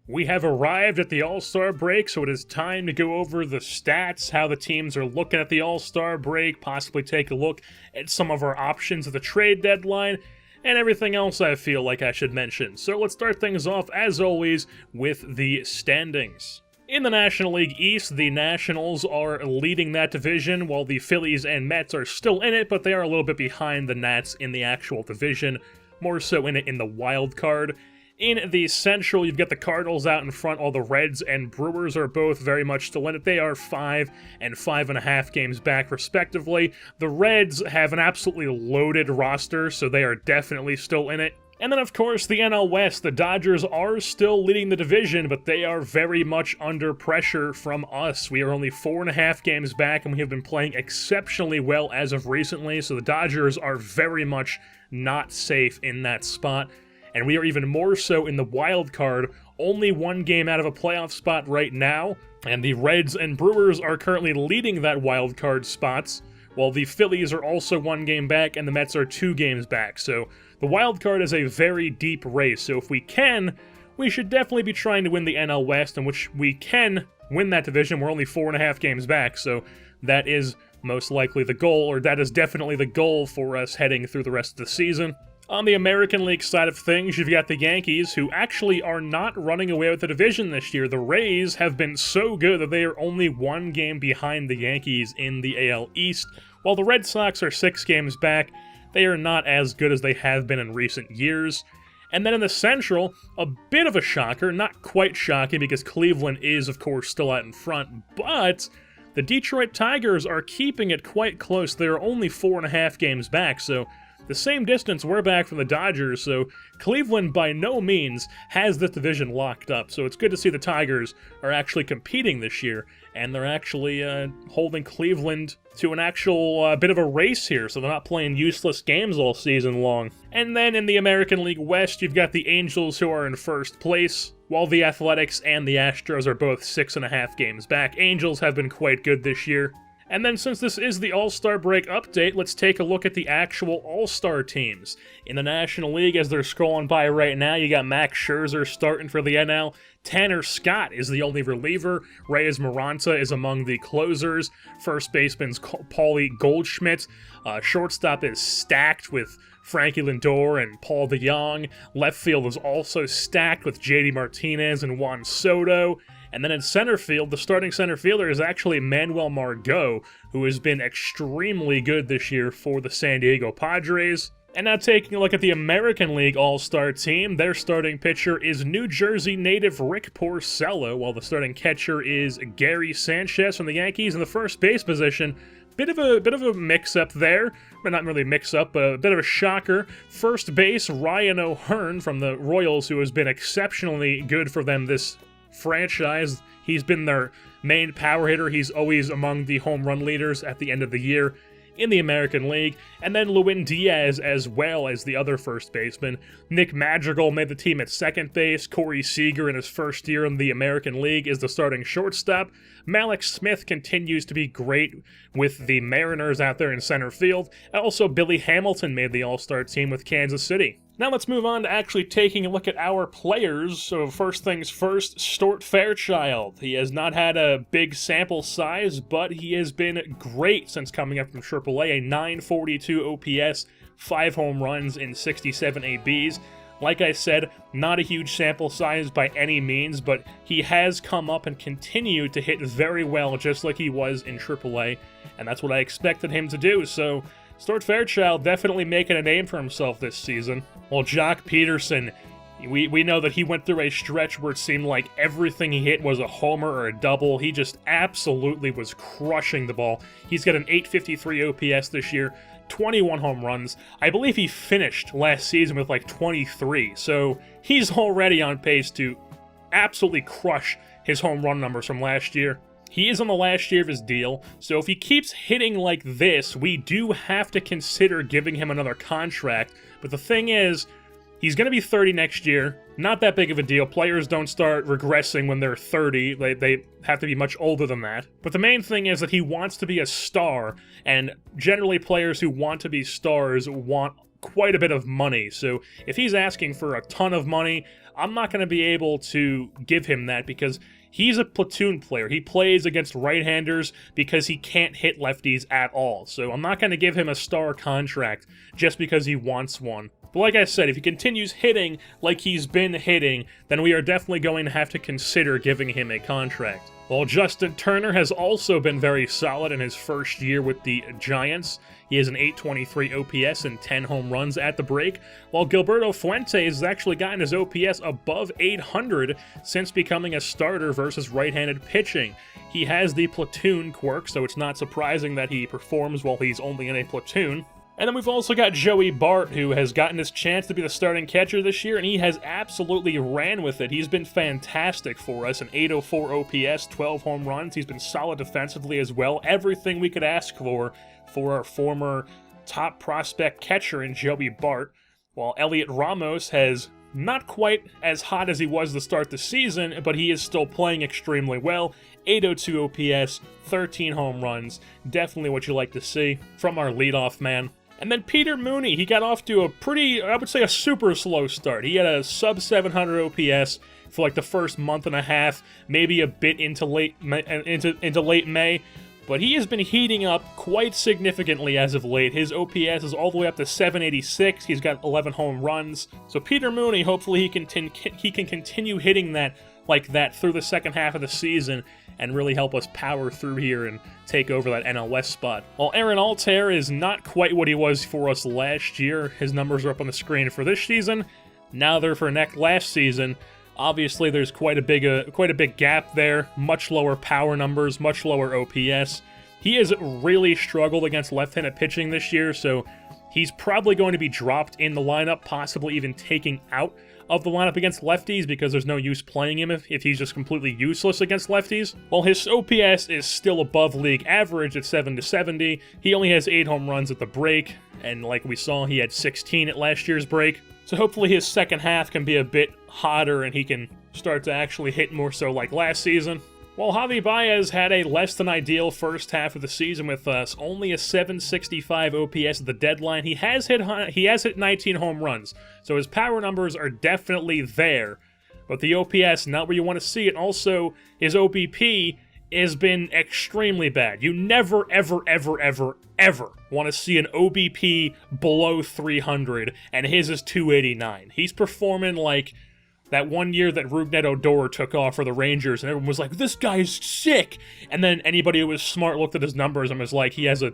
We have arrived at the All-Star break, so it is time to go over the stats, how the teams are looking at the All-Star break, possibly take a look at some of our options at the trade deadline, and everything else I feel like I should mention. So let's start things off, as always, with the standings. In the National League East, the Nationals are leading that division, while the Phillies and Mets are still in it, but they are a little bit behind the Nats in the actual division, more so in it in the wild card. In the Central, you've got the Cardinals out in front, while the Reds and Brewers are both very much still in it. They are 5 and 5.5 games back, respectively. The Reds have an absolutely loaded roster, so they are definitely still in it. And then, of course, the NL West. The Dodgers are still leading the division, but they are very much under pressure from us. We are only 4.5 games back, and we have been playing exceptionally well as of recently, so the Dodgers are very much not safe in that spot. And we are even more so in the wild card, only 1 game out of a playoff spot right now, and the Reds and Brewers are currently leading that wild card spots, while the Phillies are also 1 game back and the Mets are 2 games back. So the wild card is a very deep race, so if we can, we should definitely be trying to win the NL West, in which we can win that division. We're only 4.5 games back, so that is most likely the goal, or that is definitely the goal for us heading through the rest of the season. On the American League side of things, you've got the Yankees, who actually are not running away with the division this year. The Rays have been so good that they are only 1 game behind the Yankees in the AL East, while the Red Sox are 6 games back. They are not as good as they have been in recent years. And then in the Central, a bit of a shocker, not quite shocking because Cleveland is, of course, still out in front, but the Detroit Tigers are keeping it quite close. They are only 4.5 games back, so the same distance we're back from the Dodgers, so Cleveland by no means has this division locked up. So it's good to see the Tigers are actually competing this year, and they're actually holding Cleveland to an actual bit of a race here, so they're not playing useless games all season long. And then in the American League West, you've got the Angels, who are in first place, while the Athletics and the Astros are both 6.5 games back. Angels have been quite good this year. And then since this is the All-Star Break update, let's take a look at the actual All-Star teams. In the National League, as they're scrolling by right now, you got Max Scherzer starting for the NL. Tanner Scott is the only reliever. Reyes Maranta is among the closers. First baseman's Paulie Goldschmidt. Shortstop is stacked with Frankie Lindor and Paul DeJong. Left field is also stacked with JD Martinez and Juan Soto. And then in center field, the starting center fielder is actually Manuel Margot, who has been extremely good this year for the San Diego Padres. And now taking a look at the American League All-Star team, their starting pitcher is New Jersey native Rick Porcello, while the starting catcher is Gary Sanchez from the Yankees. In the first base position, bit of a mix-up there, but not really a mix-up, but a bit of a shocker. First base, Ryan O'Hearn from the Royals, who has been exceptionally good for them this franchise. He's been their main power hitter. He's always among the home run leaders at the end of the year in the American League. And then Lewin Diaz as well as the other first baseman. Nick Madrigal made the team at second base. Corey Seager in his first year in the American League is the starting shortstop. Malik Smith continues to be great with the Mariners out there in center field. And also Billy Hamilton made the All-Star team with Kansas City. Now let's move on to actually taking a look at our players. So first things first, Stuart Fairchild. He has not had a big sample size, but he has been great since coming up from AAA. A 942 OPS, 5 home runs in 67 ABs. Like I said, not a huge sample size by any means, but he has come up and continued to hit very well just like he was in AAA, and that's what I expected him to do. So Stuart Fairchild definitely making a name for himself this season. While Jock Peterson, we know that he went through a stretch where it seemed like everything he hit was a homer or a double. He just absolutely was crushing the ball. He's got an 853 OPS this year, 21 home runs. I believe he finished last season with like 23, so he's already on pace to absolutely crush his home run numbers from last year. He is on the last year of his deal, so if he keeps hitting like this, we do have to consider giving him another contract. But the thing is, he's going to be 30 next year. Not that big of a deal. Players don't start regressing when they're 30. They have to be much older than that. But the main thing is that he wants to be a star, and generally players who want to be stars want quite a bit of money. So if he's asking for a ton of money, I'm not going to be able to give him that because he's a platoon player. He plays against right-handers because he can't hit lefties at all. So I'm not going to give him a star contract just because he wants one. But like I said, if he continues hitting like he's been hitting, then we are definitely going to have to consider giving him a contract. While Justin Turner has also been very solid in his first year with the Giants. He has an 823 OPS and 10 home runs at the break, while Gilberto Fuentes has actually gotten his OPS above 800 since becoming a starter versus right-handed pitching. He has the platoon quirk, so it's not surprising that he performs while he's only in a platoon. And then we've also got Joey Bart, who has gotten his chance to be the starting catcher this year, and he has absolutely ran with it. He's been fantastic for us, an 804 OPS, 12 home runs. He's been solid defensively as well. Everything we could ask for our former top prospect catcher in Joey Bart, while Elliot Ramos has not quite as hot as he was to start the season, but he is still playing extremely well. 802 OPS, 13 home runs, definitely what you like to see from our leadoff man. And then Peter Mooney, he got off to a pretty, I would say a super slow start. He had a sub 700 OPS for like the first month and a half, maybe a bit into late May, but he has been heating up quite significantly as of late. His OPS is all the way up to 786. He's got 11 home runs. So Peter Mooney, hopefully he can continue hitting that like that through the second half of the season and really help us power through here and take over that NL West spot. While Aaron Altair is not quite what he was for us last year, his numbers are up on the screen for this season. Now they're for last season. Obviously, there's quite a big gap there. Much lower power numbers, much lower OPS. He has really struggled against left-handed pitching this year, so he's probably going to be dropped in the lineup, possibly even taking out of the lineup against lefties because there's no use playing him if he's just completely useless against lefties. While his OPS is still above league average at 770, he only has 8 home runs at the break, and like we saw, he had 16 at last year's break. So hopefully his second half can be a bit hotter and he can start to actually hit more so like last season. While Javi Baez had a less than ideal first half of the season with us, only a 765 OPS at the deadline, he has hit 19 home runs, so his power numbers are definitely there. But the OPS, not where you want to see it. Also, his OBP has been extremely bad. You never, ever, ever, ever, ever want to see an OBP below 300, and his is 289. He's performing like that one year that Rougned Odor took off for the Rangers, and everyone was like, this guy's sick! And then anybody who was smart looked at his numbers and was like, he has a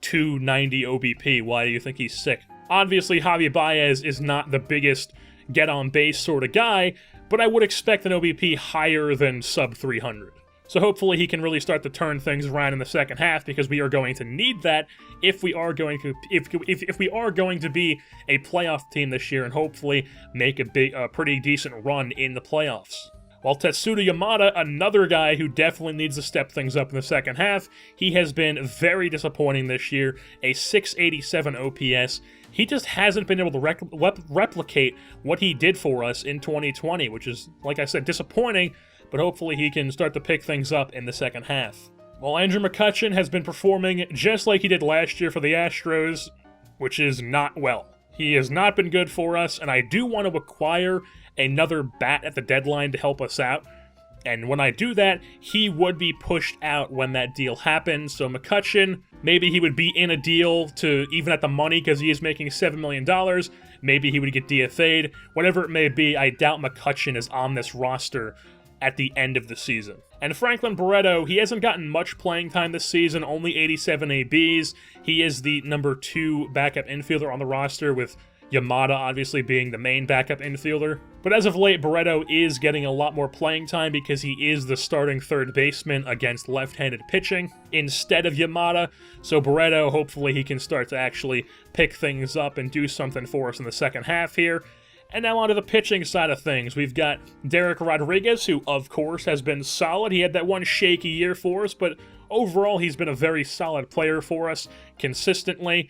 290 OBP, why do you think he's sick? Obviously, Javi Baez is not the biggest get-on-base sort of guy, but I would expect an OBP higher than sub 300. So hopefully he can really start to turn things around in the second half, because we are going to need that if we are going to if we are going to be a playoff team this year and hopefully make a pretty decent run in the playoffs. While Tetsuya Yamada, another guy who definitely needs to step things up in the second half, he has been very disappointing this year, a 687 OPS. He just hasn't been able to replicate what he did for us in 2020, which is, like I said, disappointing, but hopefully he can start to pick things up in the second half. While Andrew McCutchen has been performing just like he did last year for the Astros, which is not well. He has not been good for us, and I do want to acquire another bat at the deadline to help us out. And when I do that, he would be pushed out when that deal happens. So McCutchen, maybe he would be in a deal to even at the money because he is making $7 million. Maybe he would get DFA'd. Whatever it may be, I doubt McCutchen is on this roster at the end of the season. And Franklin Barreto, he hasn't gotten much playing time this season, only 87 ABs. He is the number 2 backup infielder on the roster, with Yamada obviously being the main backup infielder. But as of late, Barreto is getting a lot more playing time because he is the starting third baseman against left-handed pitching instead of Yamada. So Barreto, hopefully he can start to actually pick things up and do something for us in the second half here. And now onto the pitching side of things. We've got Derek Rodriguez, who of course has been solid. He had that one shaky year for us, but overall he's been a very solid player for us consistently.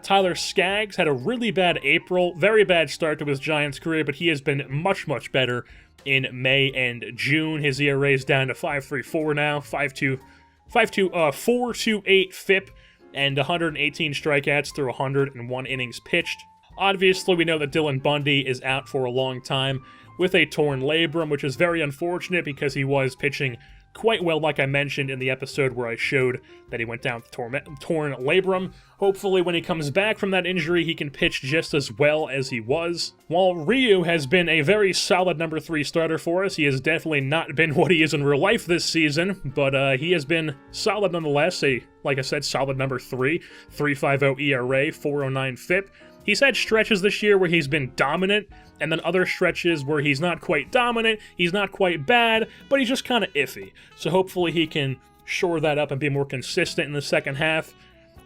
Tyler Skaggs had a really bad April, very bad start to his Giants career, but he has been much, much better in May and June. His ERA is down to 5.34 now, 4.28 FIP, and 118 strikeouts through 101 innings pitched. Obviously, we know that Dylan Bundy is out for a long time. with a torn labrum, which is very unfortunate because he was pitching quite well, like I mentioned in the episode where I showed that he went down with torn labrum. Hopefully when he comes back from that injury, he can pitch just as well as he was. While Ryu has been a very solid number 3 starter for us, he has definitely not been what he is in real life this season, but he has been solid nonetheless. Like I said, solid number 3, 3.50 ERA, 4.09 FIP. He's had stretches this year where he's been dominant, and then other stretches where he's not quite dominant, he's not quite bad, but he's just kind of iffy. So hopefully he can shore that up and be more consistent in the second half.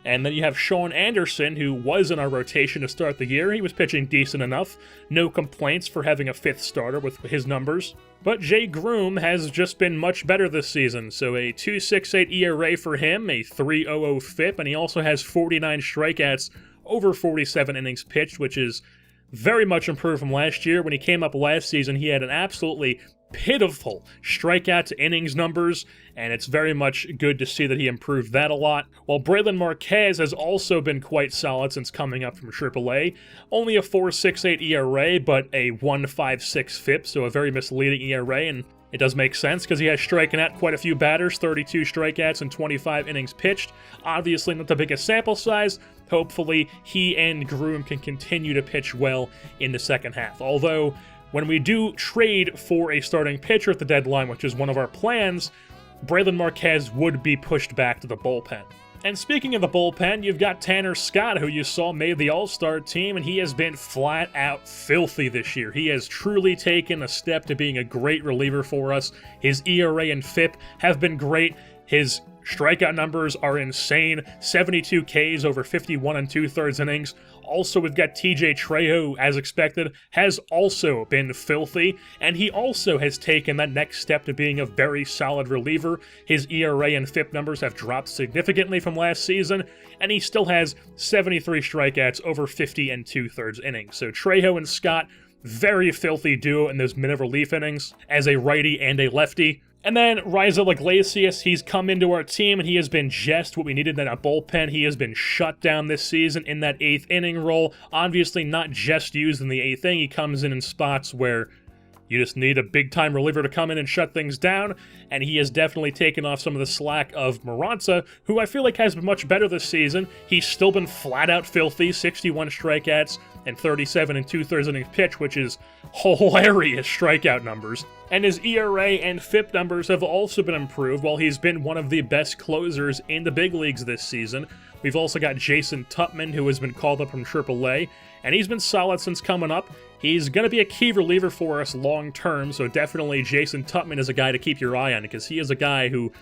And then you have Sean Anderson, who was in our rotation to start the year. He was pitching decent enough. No complaints for having a 5th starter with his numbers. But Jay Groom has just been much better this season. So a 2.68 ERA for him, a 3.00 FIP, and he also has 49 strikeouts over 47 innings pitched, which is very much improved from last year. When he came up last season, he had an absolutely pitiful strikeout to innings numbers, and it's very much good to see that he improved that a lot. While Braylon Marquez has also been quite solid since coming up from AAA. Only a 4.68 ERA, but a 1.56 FIP, so a very misleading ERA, and it does make sense because he has striking out quite a few batters, 32 strikeouts and 25 innings pitched. Obviously not the biggest sample size. Hopefully he and Groom can continue to pitch well in the second half. Although, when we do trade for a starting pitcher at the deadline, which is one of our plans, Braylon Marquez would be pushed back to the bullpen. And speaking of the bullpen, you've got Tanner Scott, who you saw made the All-Star team, and he has been flat out filthy this year. He has truly taken a step to being a great reliever for us. His ERA and FIP have been great. His strikeout numbers are insane. 72 Ks over 51 2/3 innings. Also, we've got TJ Trejo, as expected, has also been filthy, and he also has taken that next step to being a very solid reliever. His ERA and FIP numbers have dropped significantly from last season, and he still has 73 strikeouts over 50 2/3 innings. So Trejo and Scott, very filthy duo in those mid-relief innings as a righty and a lefty. And then Raisel Iglesias, he's come into our team, and he has been just what we needed in that bullpen. He has been shut down this season in that 8th inning role. Obviously not just used in the 8th inning. He comes in spots where you just need a big-time reliever to come in and shut things down, and he has definitely taken off some of the slack of Maranta, who I feel like has been much better this season. He's still been flat-out filthy, 61 strikeouts and 37 2/3 innings pitch, which is hilarious strikeout numbers. And his ERA and FIP numbers have also been improved, while he's been one of the best closers in the big leagues this season. We've also got Jason Tutman, who has been called up from AAA, and he's been solid since coming up. He's going to be a key reliever for us long-term, so definitely Jason Tutman is a guy to keep your eye on, because he is a guy who,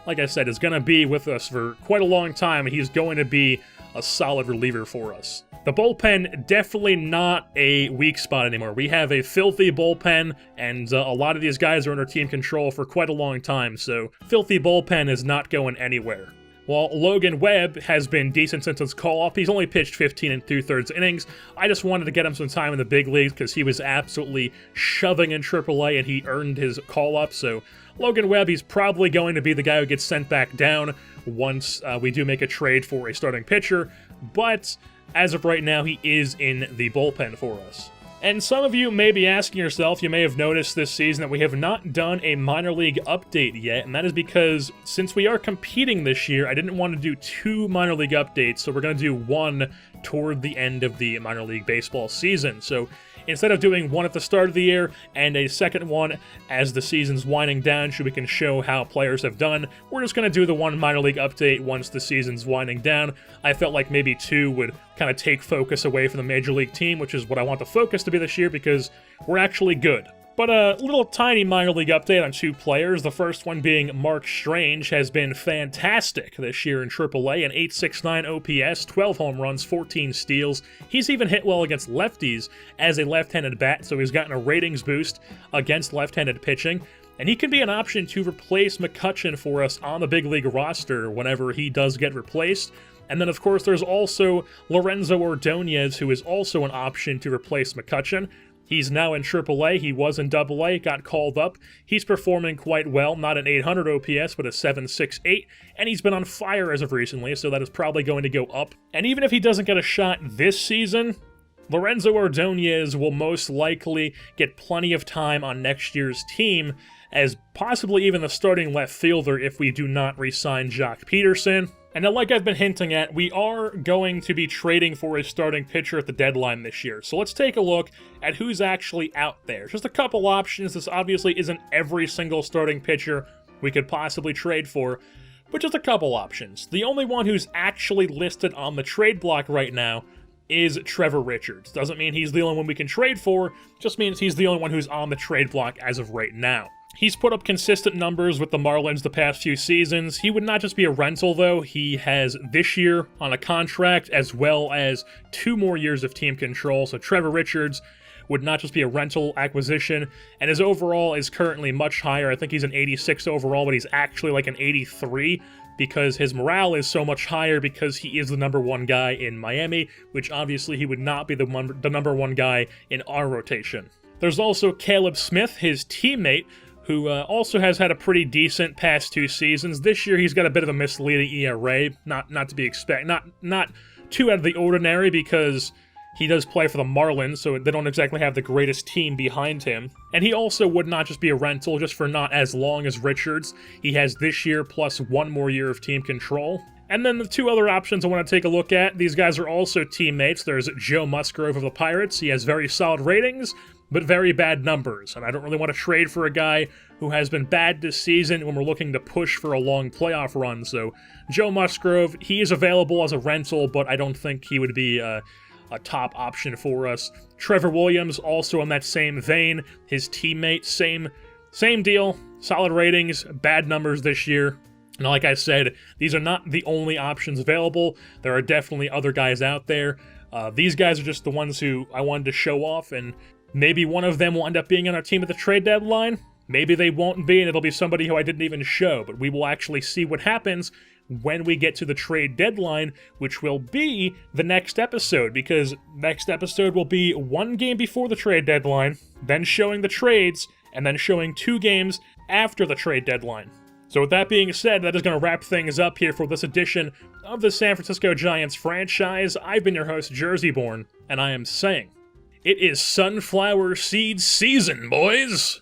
like I said, is going to be with us for quite a long time, and he's going to be a solid reliever for us. The bullpen, definitely not a weak spot anymore. We have a filthy bullpen, and a lot of these guys are under team control for quite a long time, so filthy bullpen is not going anywhere. While Logan Webb has been decent since his call-up, he's only pitched 15 2/3 innings. I just wanted to get him some time in the big leagues because he was absolutely shoving in AAA, and he earned his call-up, so Logan Webb, he's probably going to be the guy who gets sent back down once we do make a trade for a starting pitcher, but as of right now, he is in the bullpen for us. And some of you may be asking yourself, you may have noticed this season that we have not done a minor league update yet, and that is because since we are competing this year, I didn't want to do 2 minor league updates, so we're going to do one toward the end of the minor league baseball season. So instead of doing one at the start of the year and a second one as the season's winding down so we can show how players have done, we're just going to do the one minor league update once the season's winding down. I felt like maybe 2 would kind of take focus away from the major league team, which is what I want the focus to be this year because we're actually good. But a little tiny minor league update on 2 players. The first one being Mark Strange has been fantastic this year in AAA, an 8.69 OPS, 12 home runs, 14 steals. He's even hit well against lefties as a left-handed bat, so he's gotten a ratings boost against left-handed pitching. And he could be an option to replace McCutchen for us on the big league roster whenever he does get replaced. And then, of course, there's also Lorenzo Ordonez, who is also an option to replace McCutchen. He's now in AAA, he was in AA, got called up. He's performing quite well, not an 800 OPS, but a 7.68, and he's been on fire as of recently, so that is probably going to go up. And even if he doesn't get a shot this season, Lorenzo Ordonez will most likely get plenty of time on next year's team, as possibly even the starting left fielder if we do not re-sign Jock Peterson. And now, like I've been hinting at, we are going to be trading for a starting pitcher at the deadline this year. So let's take a look at who's actually out there. Just a couple options. This obviously isn't every single starting pitcher we could possibly trade for, but just a couple options. The only one who's actually listed on the trade block right now is Trevor Richards. Doesn't mean he's the only one we can trade for, just means he's the only one who's on the trade block as of right now. He's put up consistent numbers with the Marlins the past few seasons. He would not just be a rental, though. He has this year on a contract, as well as 2 more years of team control. So Trevor Richards would not just be a rental acquisition, and his overall is currently much higher. I think he's an 86 overall, but he's actually like an 83, because his morale is so much higher because he is the number 1 guy in Miami, which obviously he would not be the number 1 guy in our rotation. There's also Caleb Smith, his teammate, who also has had a pretty decent past 2 seasons. This year he's got a bit of a misleading ERA, not to be not too out of the ordinary, because he does play for the Marlins, so they don't exactly have the greatest team behind him. And he also would not just be a rental, just for not as long as Richards. He has this year plus 1 more year of team control. And then the 2 other options I want to take a look at, these guys are also teammates. There's Joe Musgrove of the Pirates. He has very solid ratings, but very bad numbers, and I don't really want to trade for a guy who has been bad this season when we're looking to push for a long playoff run. So Joe Musgrove, he is available as a rental, but I don't think he would be a top option for us. Trevor Williams, also in that same vein. His teammate, same deal. Solid ratings, bad numbers this year. And like I said, these are not the only options available. There are definitely other guys out there. These guys are just the ones who I wanted to show off, and maybe one of them will end up being on our team at the trade deadline. Maybe they won't be, and it'll be somebody who I didn't even show. But we will actually see what happens when we get to the trade deadline, which will be the next episode, because next episode will be 1 game before the trade deadline, then showing the trades, and then showing 2 games after the trade deadline. So with that being said, that is going to wrap things up here for this edition of the San Francisco Giants franchise. I've been your host, Jerseyborn, and I am saying, it is sunflower seed season, boys!